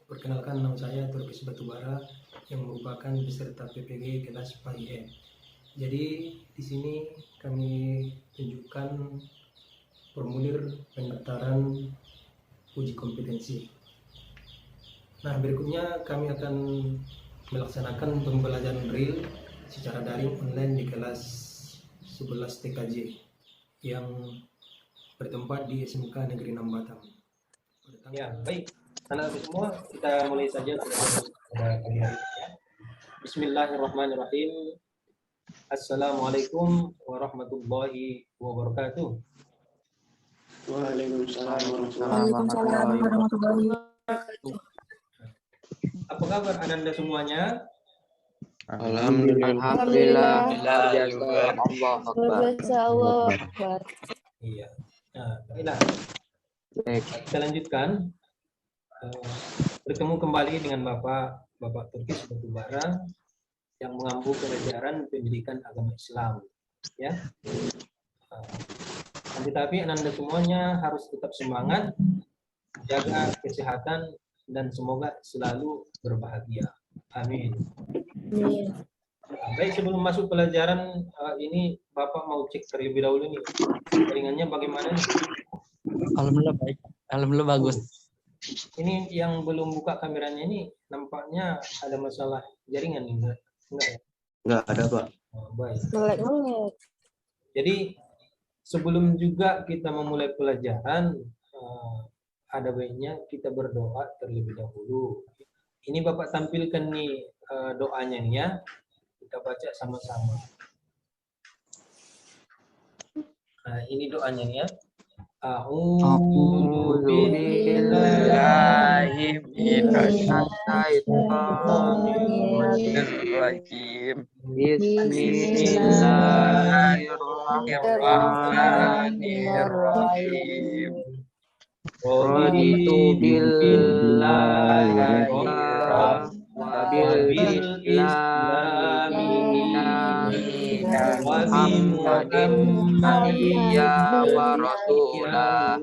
perkenalkan nama saya Turkis Batubara yang merupakan peserta PPG kelas PAIE. Jadi di sini kami tunjukkan formulir pendaftaran uji kompetensi. Nah, berikutnya kami akan melaksanakan pembelajaran real secara daring online di kelas 11 TKJ yang bertempat di SMK Negeri 6 Batam. Ya, baik. Anak-anak semua, kita mulai saja pada pagi hari ini. Bismillahirrahmanirrahim. Assalamualaikum warahmatullahi wabarakatuh. Waalaikumsalam warahmatullahi wabarakatuh. Apa kabar Anda semuanya? Alhamdulillah. Allah Akbar. Iya. Nah, baiklah. Kita lanjutkan. Bertemu kembali dengan Bapak Turkis Batubara yang mengampu pelajaran pendidikan agama Islam. Ya. Tetapi Anda semuanya harus tetap semangat, jaga kesehatan, dan semoga selalu berbahagia. Amin. Baik, sebelum masuk pelajaran ini, Bapak mau cek terlebih dahulu nih, jaringannya bagaimana nih? Alhamdulillah baik. Alhamdulillah bagus. Ini yang belum buka kameranya ini, nampaknya ada masalah jaringan nih, enggak ya? Enggak ada, Pak. Oh, baik. Jadi sebelum juga kita memulai pelajaran, ada baiknya kita berdoa terlebih dahulu. Ini Bapak tampilkan nih doanya nih ya. Kita baca sama-sama. Nah, ini doanya nih ya. A'udzu billahi minasyaitonir Bismillahirrahmanirrahim. Raditu billahi wa bil islami wa bi Muhammadiyya wa rasulah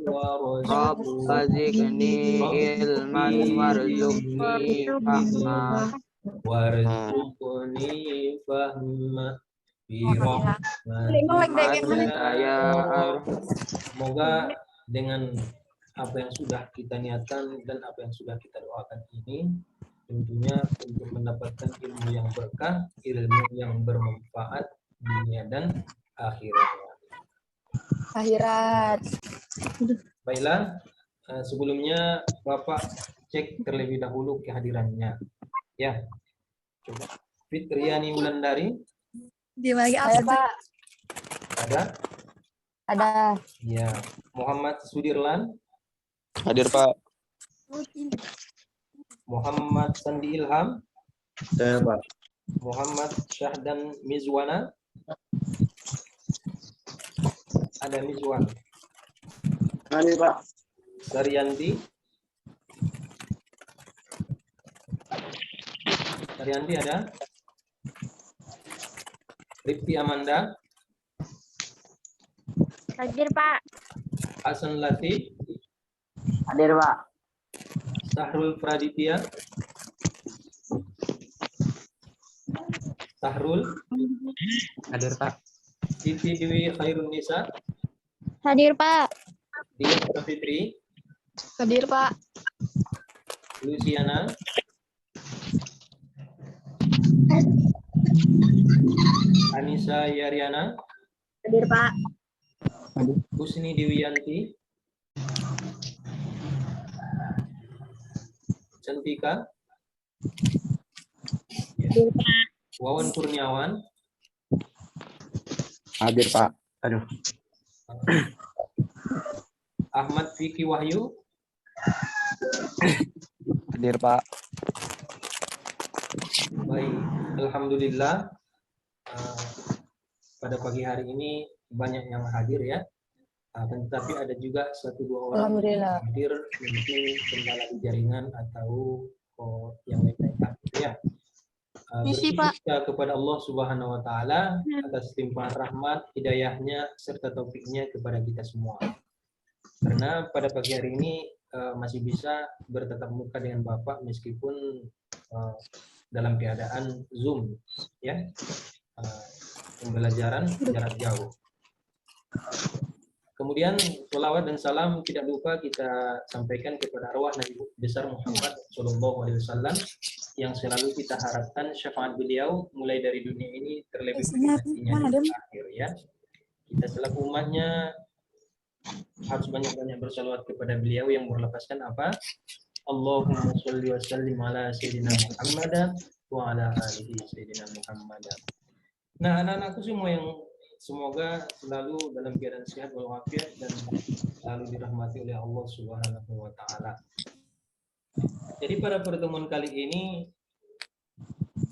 Rabba zidni ilman warzuqni fahma warzuqni fahma Semoga dengan apa yang sudah kita niatkan dan apa yang sudah kita doakan ini tentunya untuk mendapatkan ilmu yang berkah, ilmu yang bermanfaat dunia dan akhirat. Baiklah, sebelumnya Bapak cek terlebih dahulu kehadirannya. Ya, coba. Fitriani Wulandari. Di lagi apa, Pak? Ada? Ada. Ya. Muhammad Sudirlan. Hadir, Pak. Muhammad Sandi Ilham. Saya, Pak. Muhammad Syahdan Mizwana. Ada Mizwan. Hadir, Pak. Daryanti. Daryanti ada. Rifti Amanda. Hadir, Pak. Hasan Latif. Hadir, Pak. Sahrul Praditya. Sahrul. Hadir, Pak. Siti Dewi Khairun Nisa. Hadir, Pak. Dia Fitri. Hadir, Pak. Luciana. Anissa Yariana. Hadir, Pak. Husni Dewiyanti. Cantika. Hadir, Pak. Wawan Kurniawan. Hadir, Pak. Aduh. Ahmad Fikri Wahyu. Hadir, Pak. Baik, alhamdulillah. Pada pagi hari ini banyak yang hadir ya. Tetapi ada juga 1-2 orang yang hadir mungkin kendala di jaringan atau yang lain-lain ya. Bersyukur kepada Allah Subhanahu wa taala atas limpahan rahmat, hidayahnya serta taufiknya kepada kita semua. Karena pada pagi hari ini masih bisa bertatap muka dengan Bapak meskipun dalam keadaan Zoom, ya, pembelajaran jarak jauh. Kemudian sholawat dan salam tidak lupa kita sampaikan kepada arwah Nabi besar Muhammad Shallallahu Alaihi Wasallam yang selalu kita harapkan syafaat beliau mulai dari dunia ini terlebih nantinya di akhir, ya. Kita selaku umatnya harus banyak-banyak bersalawat kepada beliau yang berlepaskan apa? Allahumma sholli wa sallim ala sayyidina Muhammad wa ala alihi sayyidina Muhammad. Nah, anak-anakku semua yang semoga selalu dalam keadaan sehat walafiat dan selalu dirahmati oleh Allah Subhanahu wa taala. Jadi pada pertemuan kali ini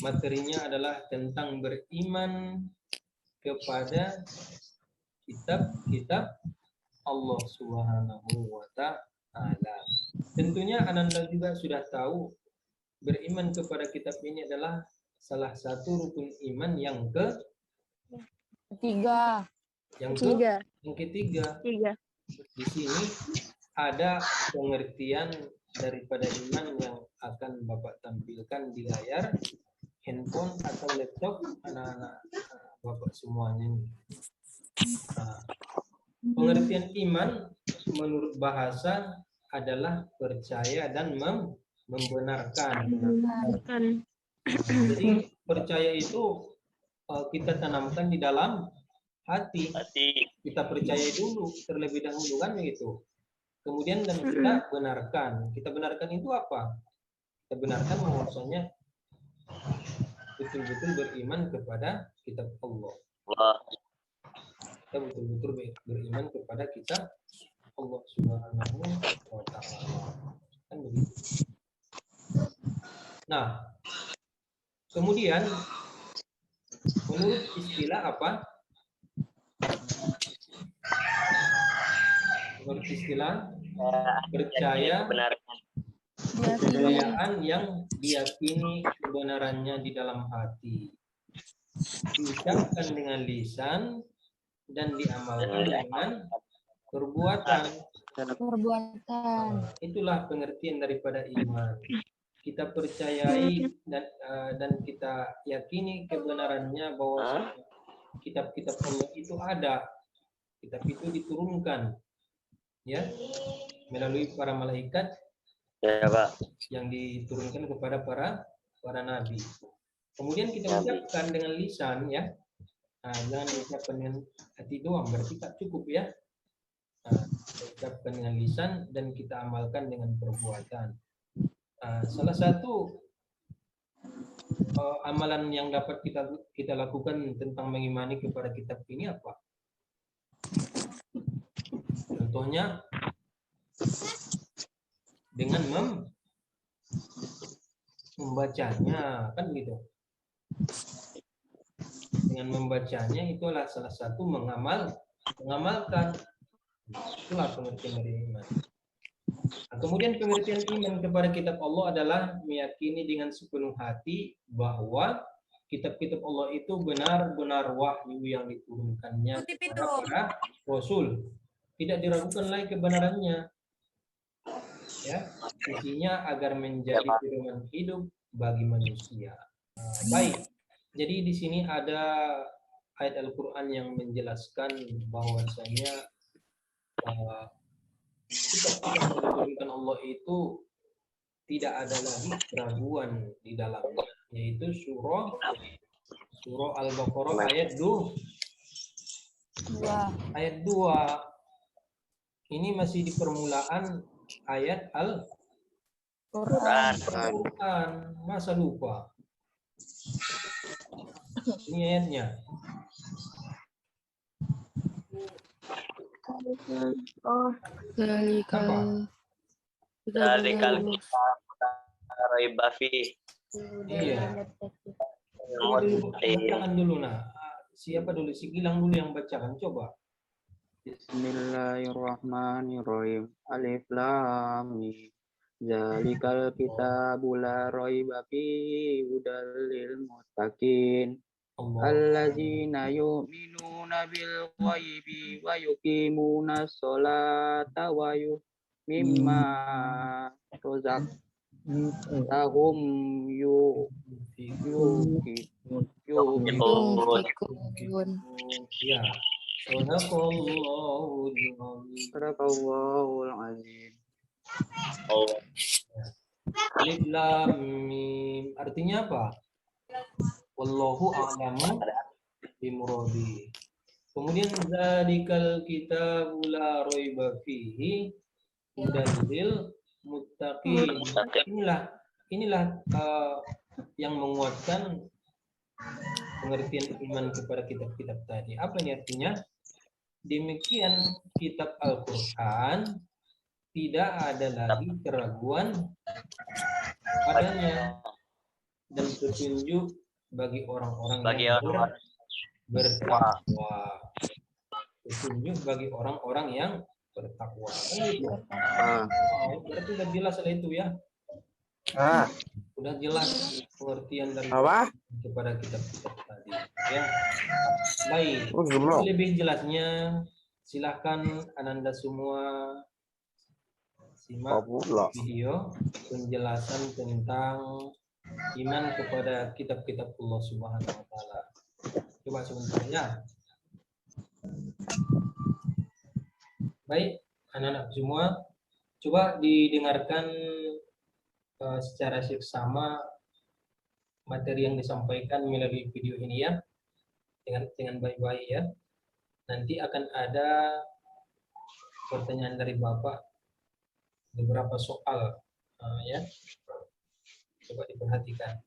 materinya adalah tentang beriman kepada kitab-kitab Allah Subhanahu wa taala. Tentunya Ananda juga sudah tahu beriman kepada kitab ini adalah salah satu rukun iman yang Ketiga. yang ketiga. Di sini ada pengertian daripada iman yang akan Bapak tampilkan di layar handphone atau laptop anak-anak Bapak semuanya ini. Nah, pengertian iman menurut bahasa adalah percaya dan membenarkan. Jadi percaya itu kita tanamkan di dalam hati. Kita percaya dulu terlebih dahulu kan begitu. Kemudian dan kita benarkan. Kita benarkan itu apa? Kita benarkan bahwasanya betul-betul beriman kepada kitab Allah. Kita betul-betul beriman kepada kitab Allah Subhanahu wa taala. Kan begitu. Nah, kemudian menurut istilah apa? Menurut istilah percaya kepercayaan yang diyakini kebenarannya di dalam hati, diucapkan dengan lisan dan diamalkan dengan perbuatan. Itulah pengertian daripada iman. Kita percayai dan kita yakini kebenarannya bahwa kitab-kitab Allah itu ada. Kitab itu diturunkan, ya, melalui para malaikat yang diturunkan kepada para nabi. Kemudian kita ucapkan dengan lisan, ya. Nah, jangan diucapkan dengan hati doang, berarti tak cukup, ya. Nah, kita ucapkan dengan lisan dan kita amalkan dengan perbuatan. Salah satu amalan yang dapat kita lakukan tentang mengimani kepada kitab ini apa? Contohnya dengan membacanya, kan gitu. Dengan membacanya itulah salah satu mengamalkan. Itulah pengertian dari iman. Nah, kemudian pengertian iman kepada kitab Allah adalah meyakini dengan sepenuh hati bahwa kitab-kitab Allah itu benar-benar wahyu yang diturunkannya kepada para rasul. Tidak diragukan lagi kebenarannya. Ya, isinya agar menjadi pedoman hidup bagi manusia. Baik. Jadi di sini ada ayat Al-Qur'an yang menjelaskan bahwasanya kitab-kitab yang diturunkan Allah itu tidak ada lagi keraguan di dalamnya, yaitu surah Al-Baqarah ayat 2. Ayat 2 ini masih di permulaan ayat Al-Quran. Masa lupa? Ini ayatnya. Zalikal kitab raiba fi. Iya. Bacakan dulu, nah. Siapa dulu? Si Gilang dulu yang bacakan, coba. Bismillahirrahmanirrahim. Alif lam mim. Zalikal kitabul la raiba fihi hudal lil muttaqin. Allazina yu'minuna bil ghaibi wa yuqimuna sholata wa mimma rozak tahum yuki Yunfikun. Ya. Sadaqallahul azim. Sadaqallahul azim. Oh, Alif lam mim. Artinya apa? Wallahu a'lamu bimuradi. Kemudian zalikal kitabu la raiba fihi hudal lil muttaqin. Inilah yang menguatkan pengertian iman kepada kitab-kitab tadi. Apa ini artinya? Demikian kitab Al-Qur'an tidak ada lagi keraguan padanya dan petunjuk bagi orang-orang bagi yang orang bertakwa. Petunjuk bagi orang-orang yang bertakwa. Berarti udah jelas lah itu ya. Udah jelas pengertian dari kepada kitab-kitab tadi. Ya. Baik. Lebih jelasnya silakan Ananda semua simak video penjelasan tentang iman kepada kitab-kitab Allah Subhanahu wa taala. Coba sebentar ya. Baik, anak-anak semua, coba didengarkan secara seksama materi yang disampaikan melalui video ini ya, dengan baik-baik ya. Nanti akan ada pertanyaan dari Bapak, beberapa soal ya. Coba diperhatikan.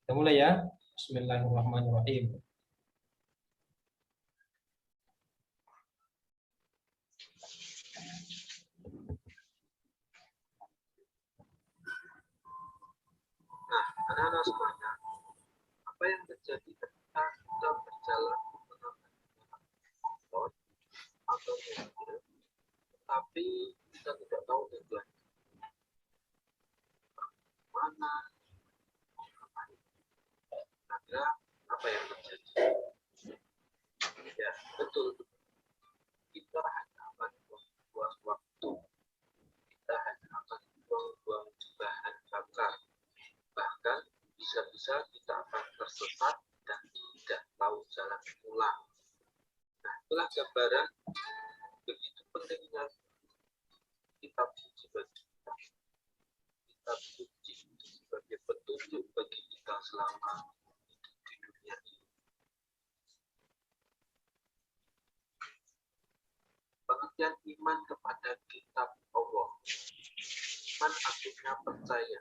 Kita mulai ya. Bismillahirrahmanirrahim. Nah, anak-anak semuanya, apa yang terjadi ketika kita berjalan menggunakan motor atau mobil, tapi kita tidak tahu tujuan mana, kira apa yang terjadi? Ya, betul. Kita hanya akan buang waktu. Kita hanya akan buang bahan bakar. Bahkan bisa-bisa kita akan tersesat dan tidak tahu jalan pulang. Nah, itulah gambaran begitu pentingnya kitab suci bagi kita. Kitab suci sebagai petunjuk bagi kita selama hidup di dunia ini. Pengertian iman kepada kitab Allah. Iman artinya percaya.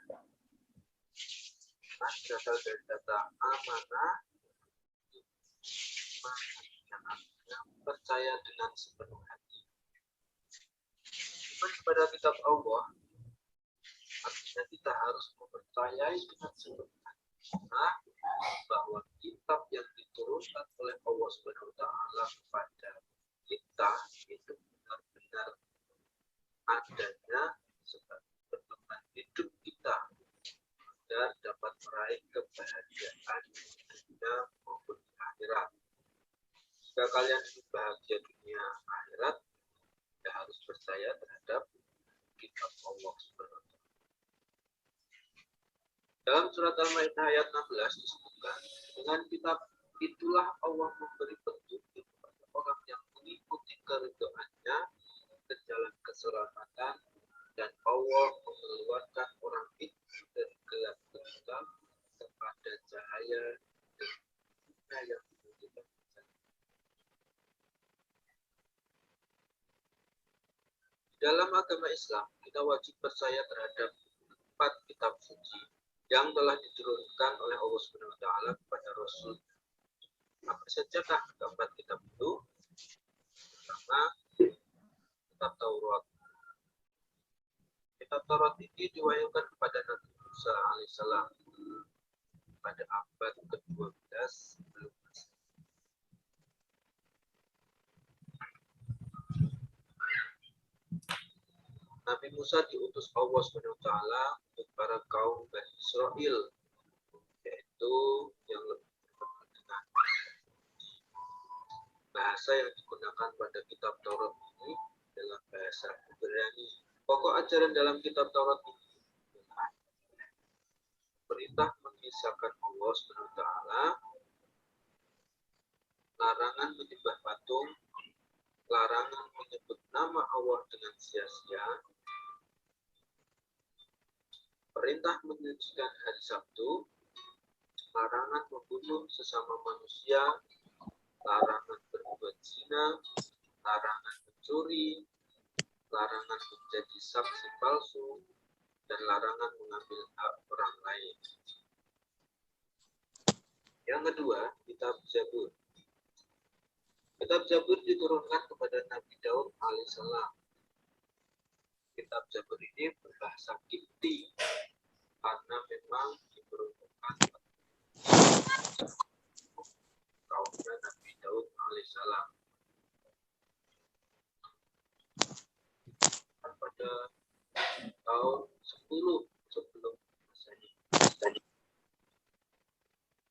Iman berasal dari kata amanah. Iman artinya percaya dengan sepenuh hati. Iman kepada kitab Allah artinya kita harus mempercayai dengan sepenuh hati bahwa kitab yang diturunkan oleh Allah Subhanahu wa taala kepada kita itu benar-benar adanya sebagai pedoman hidup kita agar dapat meraih kebahagiaan di dunia maupun di akhirat. Jika kalian ingin bahagia dunia akhirat, ya harus percaya terhadap kitab Allah Subhanahu wa taala. Dalam surat Al-Maidah ayat 16 disebutkan, dengan kitab itulah Allah memberi petunjuk kepada orang yang mengikuti keridhaannya ke jalan keselamatan, dan Allah mengeluarkan orang itu dari gelap gulita kepada cahaya dan yang menunjukkan. Dalam agama Islam, kita wajib percaya terhadap 4 kitab suci yang telah diturunkan oleh Allah Subhanahu wa taala kepada Rasul. Apa sajakah keempat kitab itu? Pertama, kitab Taurat. Kitab Taurat ini diwahyukan kepada Nabi Musa alaihissalam pada abad ke-12 sebelum Masehi. Nabi Musa diutus Allah Subhanahu wa taala untuk para kaum Bani Israel, yaitu yang lebih terkenal dengan bahasa yang digunakan pada kitab Taurat ini adalah bahasa berani. Pokok ajaran dalam kitab Taurat ini adalah perintah mengisahkan Allah SWT, larangan menyembah patung, larangan menyebut nama Allah dengan sia-sia, perintah menyucikan hari Sabtu, larangan membunuh sesama manusia, larangan berbuat zina, larangan mencuri, larangan menjadi saksi palsu, dan larangan mengambil hak orang lain. Yang kedua, kitab Zabur. Kitab Zabur diturunkan kepada Nabi Daud alaihissalam. Kitab Zabur ini berbahasa Kipti karena memang diperuntukkan kaumnya Nabi Daud alaihissalam. Pada tahun 10 sebelum Masehi.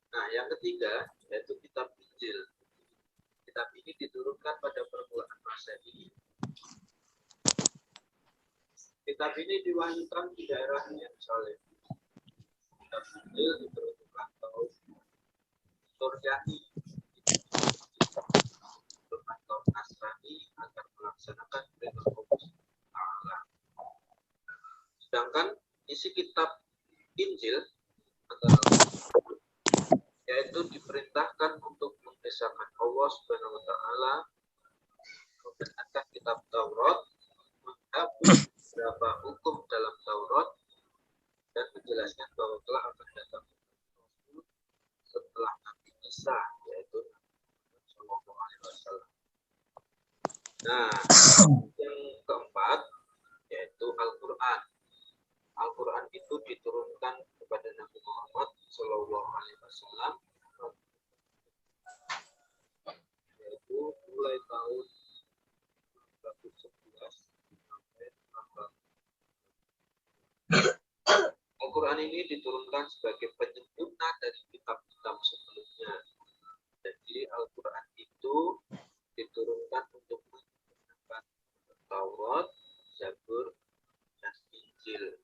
Nah, yang ketiga yaitu kitab Injil. Kitab ini diturunkan pada permulaan Masehi. Kitab ini diwahyukan di daerah Yerusalem. Kitab Injil diturunkan tahun Suryani, kaum Nasrani agar melaksanakan perintah Allah. Sedangkan isi kitab Injil adalah yaitu diperintahkan untuk mengesahkan Allah Subhanahu wa taala, membenarkan kitab Taurat, menghapus beberapa hukum dalam Taurat, dan menjelaskan bahwa telah akan datang setelah Nabi Isa, yaitu Nabi Shallallahu Alaihi Wasallam. Nah, yang keempat yaitu Al-Quran. Al-Quran itu diturunkan kepada Nabi Muhammad Shallallahu Alaihi Wasallam, yaitu mulai tahun 2011 sampai Al-Quran ini diturunkan sebagai penyempurna dari kitab-kitab sebelumnya. Jadi Al-Quran itu diturunkan untuk menyempurnakan Taurat, Zabur, dan Injil.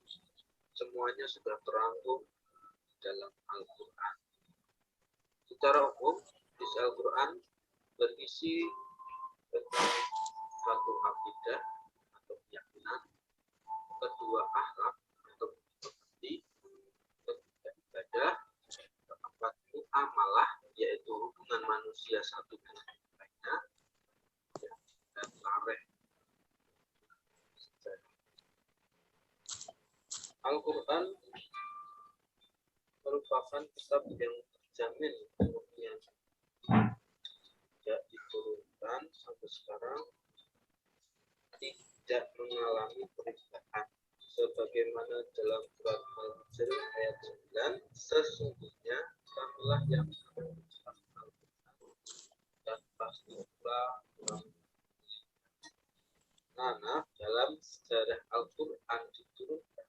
Semuanya sudah terangkum dalam Al-Quran. Secara umum, isi Al-Quran berisi tentang satu akidah atau keyakinan, kedua akhlak atau budi, ketiga ibadah, keempat muamalah yaitu hubungan manusia satu dengan yang lainnya, dan tarikh. Al-Quran merupakan kitab yang terjamin kemudian tidak diturunkan sampai sekarang, tidak mengalami perubahan. Sebagaimana dalam surat Al-Hijr ayat 9, sesungguhnya kamilah yang menurunkan Al-Quran dan pasti pula karena dalam sejarah Al-Quran diturunkan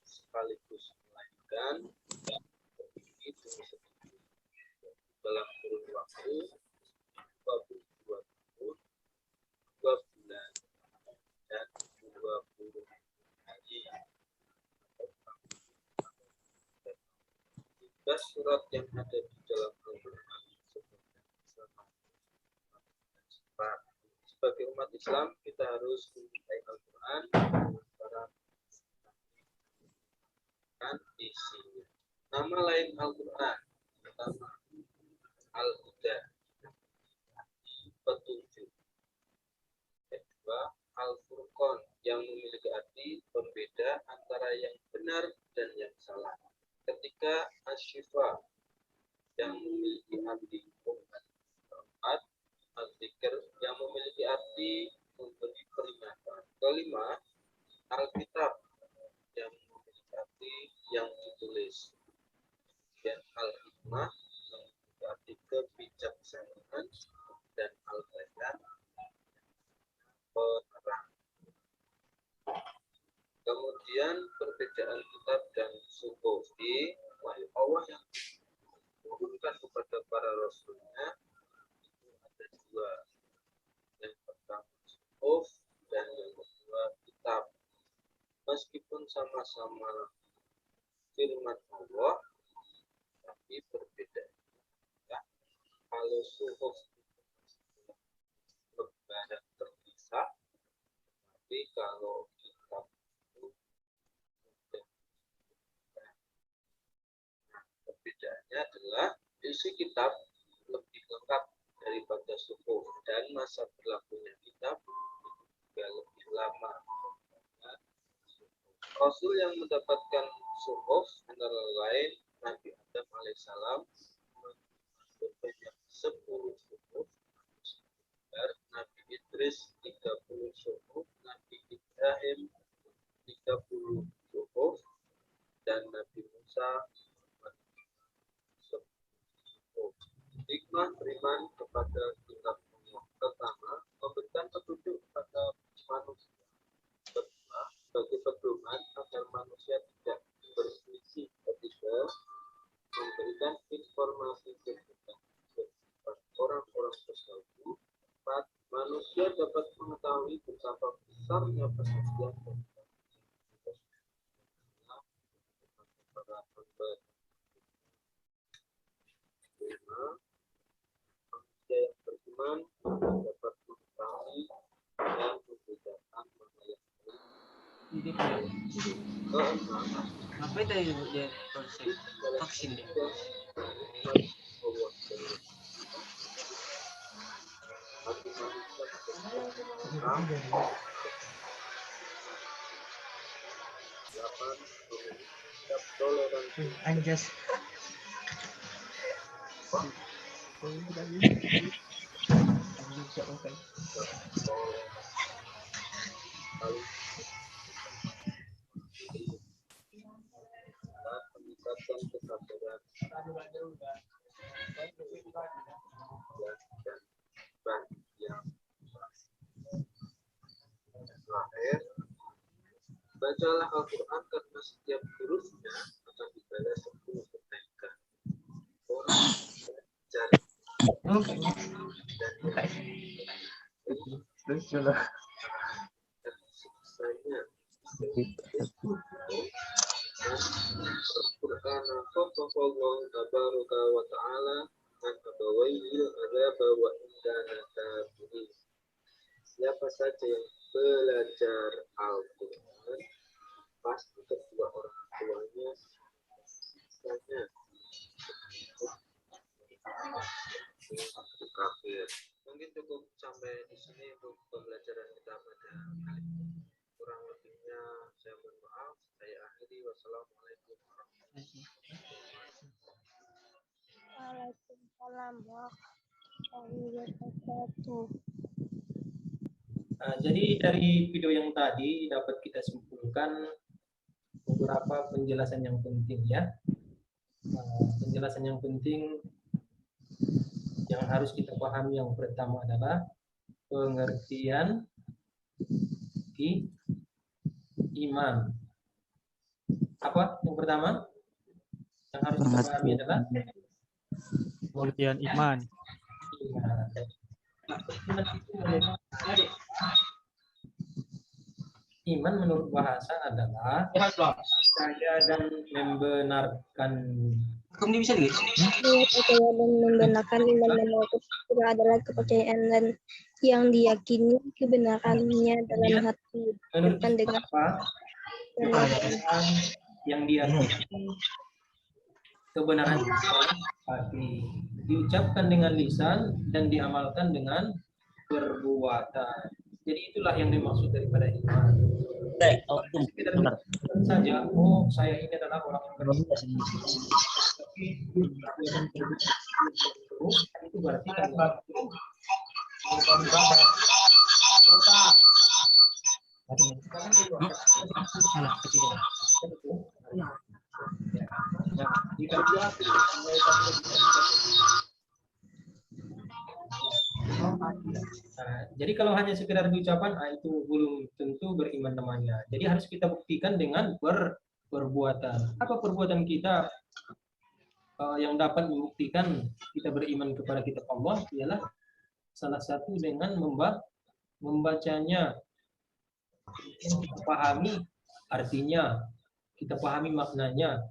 sekaligus melahirkan itu dalam kurun waktu 22 tahun, 2 bulan, dan 20 hari. 13 surat yang ada di dalam Al-Quran sebagai umat Islam kita harus mencintai Al-Quran para dan isinya. Nama lain Al-Quran pertama Al-Huda, petunjuk. Kedua Al-Furqan, yang memiliki arti pembeda antara yang benar dan yang salah. Ketiga Asy-Syifa, yang memiliki arti obat. Keempat Al-Dzikr, yang memiliki arti memberi peringatan. Kelima Al-Kitab, yang memiliki arti yang ditulis. Dan Al-Hikmah, yang memiliki arti kebijaksanaan. Dan Al-Bayan, penerang. Kemudian perbedaan kitab dan suhufi, wahyu Allah yang diturunkan kepada para rasulnya itu ada dua. Yang pertama suhuf sama-sama firman Allah, tapi berbeda. Ya. Kalau suhuf lembaran terpisah, tapi kalau kitab itu perbedaannya adalah isi kitab lebih lengkap daripada suhuf dan masa berlakunya kitab juga lebih lama. Rasul yang mendapatkan suhuf antara lain Nabi Adam alaihissalam sebanyak 10 suhuf, Nabi Idris 30 suhuf, Nabi Ibrahim 30 suhuf, dan Nabi Musa 10 suhuf. Hikmah beriman kepada kitab Allah. Pertama, memberikan petunjuk pada manusia. Kedua, bagi pedoman agar manusia tidak berselisih. Ketiga, memberikan informasi tentang orang-orang terdahulu. 4. Manusia dapat mengetahui betapa besarnya perhatian dan para hamba. 5. Manusia yang beriman dapat mengetahui dan membedakan mana yang baik. Apa itu dia vaksin dia? Anjas. Meningkatkan kesabaran dan yang terakhir, bacalah Al-Quran karena setiap hurufnya akan dibalas 10 kebaikan. Orang belajar dan siksanya. Al-Quran khafafallahu tabaraka wa ta'ala an abawaihi al-azaba wa indana tabi'in. Siapa saja yang belajar Al-Quran, pasti kedua orang tuanya siksanya kafir. Mungkin cukup sampai di sini untuk pembelajaran kita pada kali ini. Kurang lebihnya saya mohon maaf. Saya akhiri. Wassalamualaikum warahmatullahi wabarakatuh. Waalaikumsalam warahmatullahi wabarakatuh. Nah, jadi dari video yang tadi dapat kita simpulkan beberapa penjelasan yang penting ya. Penjelasan yang penting yang harus kita pahami yang pertama adalah pengertian iman. Apa yang pertama yang harus kita pahami adalah pengertian iman. Iman menurut bahasa adalah percaya dan membenarkan. Kamu bisa gitu? Percaya dan membenarkan dan menurut itu adalah kepercayaan dan yang diyakini kebenarannya dalam hati. Menurut Bukan dengan apa? Kepercayaan yang diyakini kebenaran hati, diucapkan dengan lisan dan diamalkan dengan perbuatan. Jadi itulah yang dimaksud daripada iman. Kita saja, oh saya ini adalah orang yang beriman. Tapi itu berarti kan jadi kalau hanya sekedar ucapan, itu belum tentu beriman namanya. Jadi harus kita buktikan dengan perbuatan. Apa perbuatan kita yang dapat membuktikan kita beriman kepada kitab Allah? Ialah salah satu dengan membacanya, memahami artinya, kita pahami maknanya.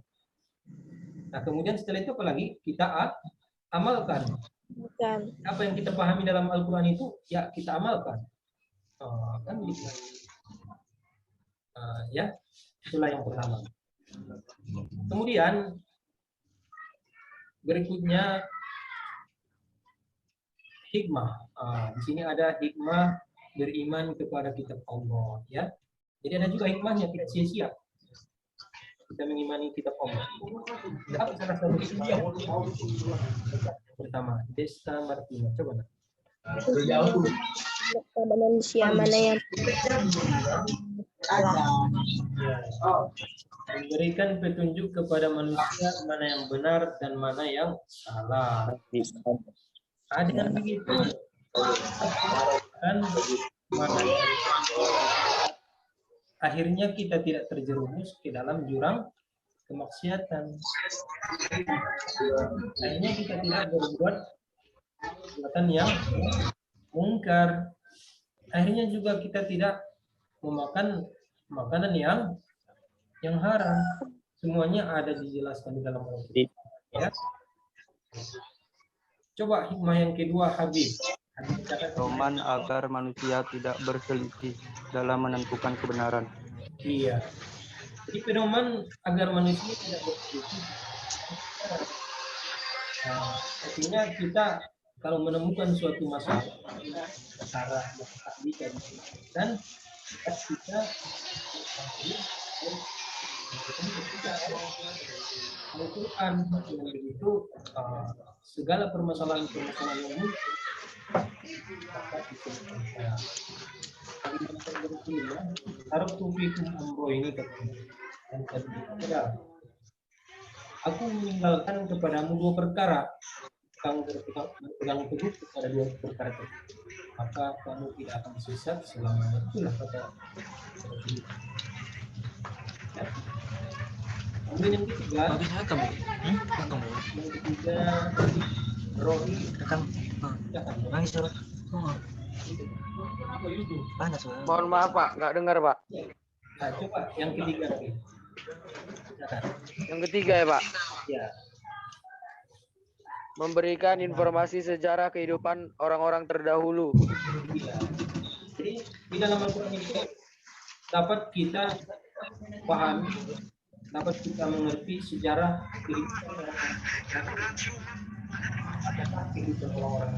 Nah, kemudian setelah itu apa lagi? Kita amalkan. Bukan. Apa yang kita pahami dalam Al-Quran itu, ya kita amalkan. Kan gitu. Ya, itulah yang pertama. Kemudian berikutnya hikmah. Di sini ada hikmah beriman kepada kitab Allah, ya. Jadi ada juga hikmahnya, tidak sia-sia kita mengimani kitab Allah. Apa salah satu hikmah? Pertama, Desta Martina. Coba nak. Kepada manusia mana yang Memberikan petunjuk kepada manusia mana yang benar dan mana yang salah. Dengan begitu kan mana yang akhirnya kita tidak terjerumus ke dalam jurang kemaksiatan. Akhirnya kita tidak berbuat perbuatan yang mungkar. Akhirnya juga kita tidak memakan makanan yang haram. Semuanya ada dijelaskan di dalam Al-Quran. Ya. Coba hikmah yang kedua, Habib. Pedoman agar manusia tidak berselisih dalam menentukan kebenaran. Iya. Jadi pedoman agar manusia tidak berselisih. Artinya kita kalau menemukan suatu masalah, cara bisa dan kita Al-Quran dengan begitu segala permasalahan-permasalahan yang muncul dapat diselesaikan. Harap tufikum amro ini katanya. Aku meninggalkan kepadamu dua perkara. Kamu berpegang teguh kepada dua perkara tersebut, maka kamu tidak akan sesat selamanya. Itulah kata Rasulullah. Kemudian yang ketiga, yang ketiga, rohi nangis surat. Panas. Mohon maaf Pak, nggak dengar Pak. Nah, coba yang ketiga lagi. Yang ketiga ya Pak. Ya. Memberikan informasi sejarah kehidupan orang-orang terdahulu. Ya. Jadi di dalam Al-Quran itu dapat kita pahami, dapat kita mengerti sejarah kehidupan orang-orang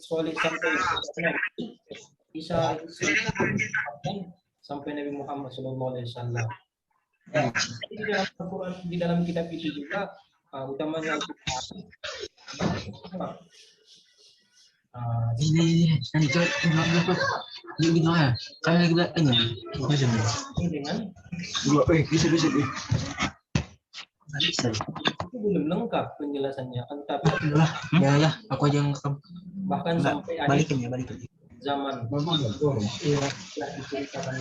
solid sampai Nabi Muhammad SAW. Di dalam kitab itu juga utamanya Ini coba gimana? Kan lagi ini. dengan Bisa. itu belum lengkap penjelasannya, tapi Ya, aku aja yang rekam. bahkan sampai Balikin. zaman setelah diceritakan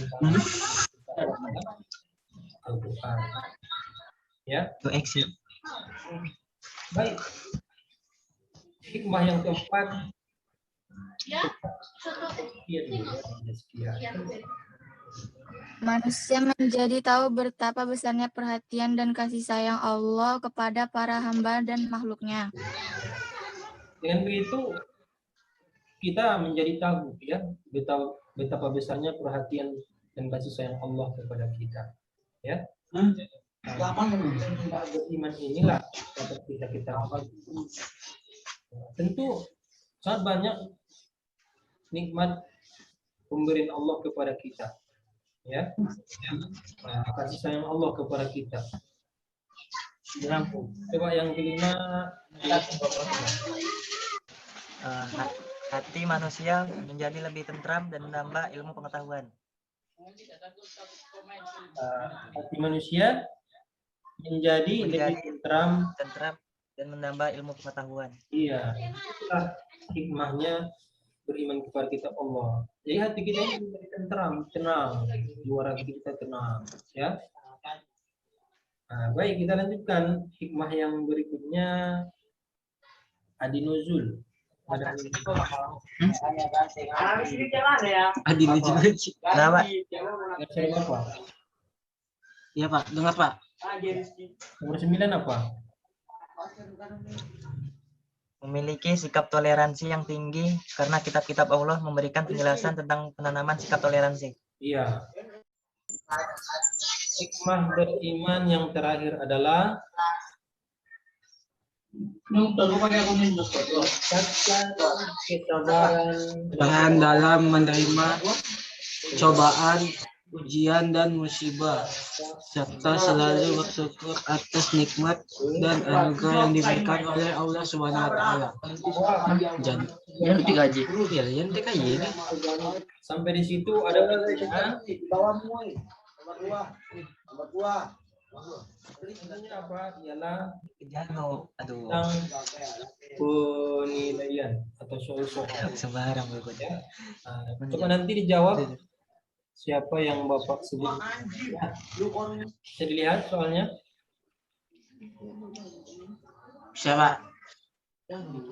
Al-Quran. Ya. Itu exit. Baik. Hikmah yang keempat. Manusia menjadi tahu betapa besarnya perhatian dan kasih sayang Allah kepada para hamba dan makhluknya. Dengan begitu kita menjadi tahu ya betapa besarnya perhatian dan kasih sayang Allah kepada kita. Ya. Beriman inilah dapat kita apa? Tentu sangat banyak nikmat pemberian Allah kepada kita. Ya, kasih sayang Allah kepada kita. Coba yang kelima, Hati manusia menjadi lebih tentram dan menambah ilmu pengetahuan. Hati manusia menjadi lebih tentram dan menambah ilmu pengetahuan. Iya, itulah hikmahnya beriman kepada kita Allah. Jadi hati kita ini menjadi tenang, luar kita tenang, ya. Nah, baik, kita lanjutkan hikmah yang berikutnya, adinuzul. Ada Adil lucu-lucu. Kenapa? nomor apa? Iya Pak, dengar Pak. Nomor 9 apa? Memiliki sikap toleransi yang tinggi karena kitab-kitab Allah memberikan penjelasan tentang penanaman sikap toleransi. Iya. Hikmah beriman yang terakhir adalah kesabaran Dalam menerima cobaan, ujian dan musibah, serta selalu bersyukur atas nikmat dan anugerah yang diberikan oleh Allah Subhanahu wa taala. Jadi, yang dikaji. Ya, yang dikaji. sampai di situ ada pertanyaan. Sebenarnya apa? Ialah tentang penilaian atau soal-soal. Sembarang Ya. Coba nanti dijawab siapa yang Bapak sebut. Ya. Bisa dilihat soalnya. Siapa?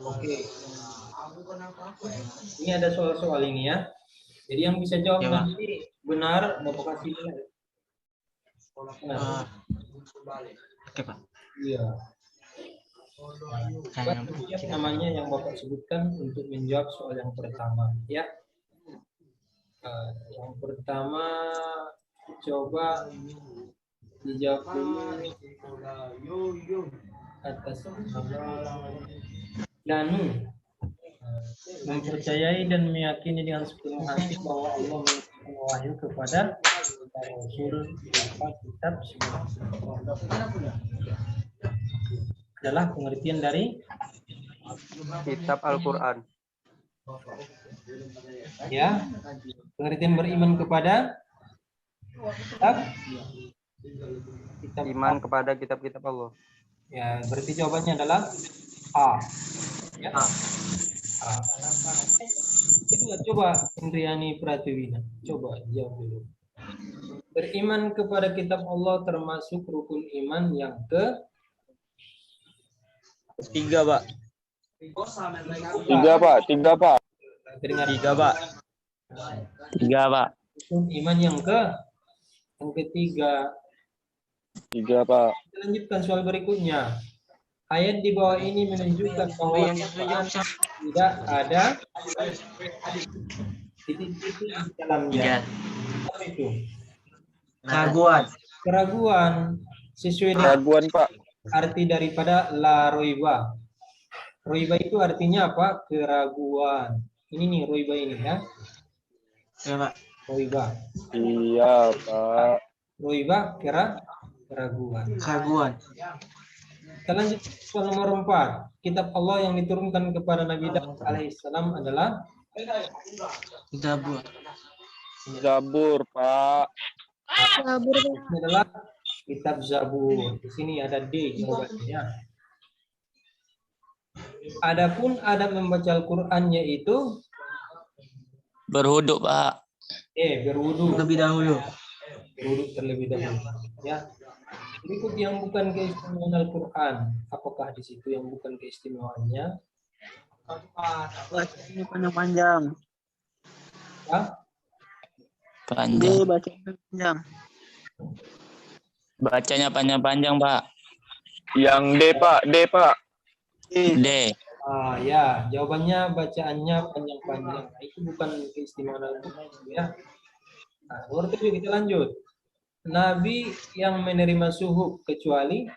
Oke. Ini ada soal-soal ini ya. Jadi yang bisa jawab nanti benar Bapak kasih nilai. Nah. Oke Pak. Iya. Siap namanya yang Bapak sebutkan untuk menjawab soal yang pertama ya. Yang pertama coba dijawab dulu atas nama Danu. Mempercayai dan meyakini dengan sepenuh hati bahwa Allah memberikan wahyu kepada Rasul kitab adalah pengertian dari Kitab Al-Quran. ya, pengertian beriman kepada kitab Iman kepada kitab-kitab Allah. ya, berarti jawabannya adalah A. Ya. A. Coba Indriani Pratiwina, coba jawab dulu. Beriman kepada kitab Allah termasuk rukun iman yang Tiga, Pak. Tiga, Pak. Dengar. Tiga, Pak. Tiga, Pak. Rukun iman yang ketiga. Tiga, Pak. Kita lanjutkan soal berikutnya. Ayat di bawah ini menunjukkan bahwa tidak ada titik-titik di dalamnya. Apa itu? Keraguan sesuai dengan Keraguan, Pak. arti daripada la roiba. Roiba itu artinya apa? Keraguan. Ini nih roiba ini ya. Ya Pak. Roiba. Iya, Pak. Roiba keraguan. Keraguan. Kita lanjut soal nomor 4. Kitab Allah yang diturunkan kepada Nabi Daud alaihissalam adalah Zabur. Zabur, Pak. Zabur. ini adalah kitab Zabur. Di sini ada D jawabannya. Adapun adab membaca Al-Qur'an yaitu Berwuduk, Pak. berwudu. Lebih dahulu. Berwudu terlebih dahulu. Ya. Berikut yang bukan keistimewaan Al-Quran. Apakah di situ yang bukan keistimewaannya? Ini panjang-panjang. Ya? Panjang. Bacanya panjang. Bacanya panjang-panjang, Pak. Yang D, Pak. D, Pak. D. Ya, jawabannya bacaannya panjang-panjang. Nah, itu bukan keistimewaan Al-Quran. Ya. Nah, nomor 7 kita lanjut. Nabi yang menerima suhuf kecuali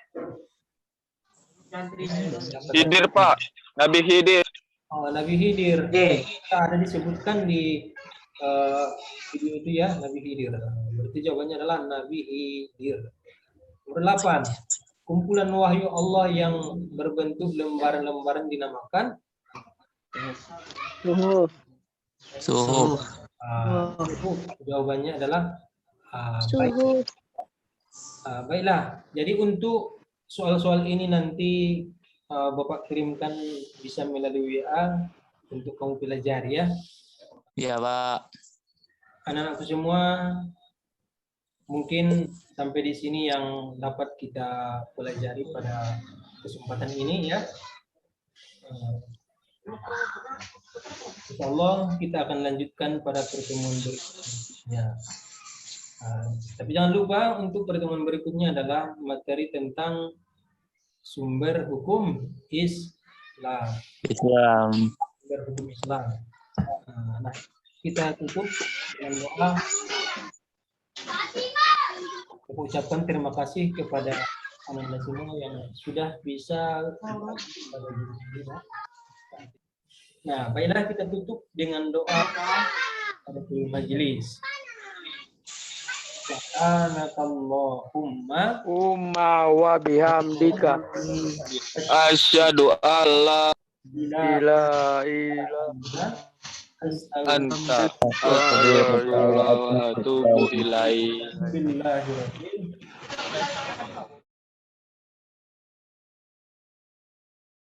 Hidir, Pak. Nabi Hidir. Nabi Hidir. Ada disebutkan di video itu ya, Nabi Hidir. Berarti jawabannya adalah Nabi Hidir. Nomor 8. Kumpulan wahyu Allah yang berbentuk lembaran-lembaran dinamakan Suhuf. Jawabannya adalah Suhu. baiklah. Jadi untuk soal-soal ini nanti Bapak kirimkan bisa melalui WA untuk kamu pelajari ya. Ya, Pak. Anak-anakku semua, mungkin sampai di sini yang dapat kita pelajari pada kesempatan ini ya. Insyaallah kita akan lanjutkan pada pertemuan berikutnya. Tapi jangan lupa untuk pertemuan berikutnya adalah materi tentang sumber hukum Islam. Sumber hukum Islam. Nah, kita tutup dengan doa. Saya ucapkan terima kasih kepada anak-anak semua yang sudah bisa pada diri. Nah, baiklah kita tutup dengan doa pada majelis. Subhanakallahumma wa bihamdika asyhadu alla ilaha illa anta astaghfiruka wa atubu ilaik.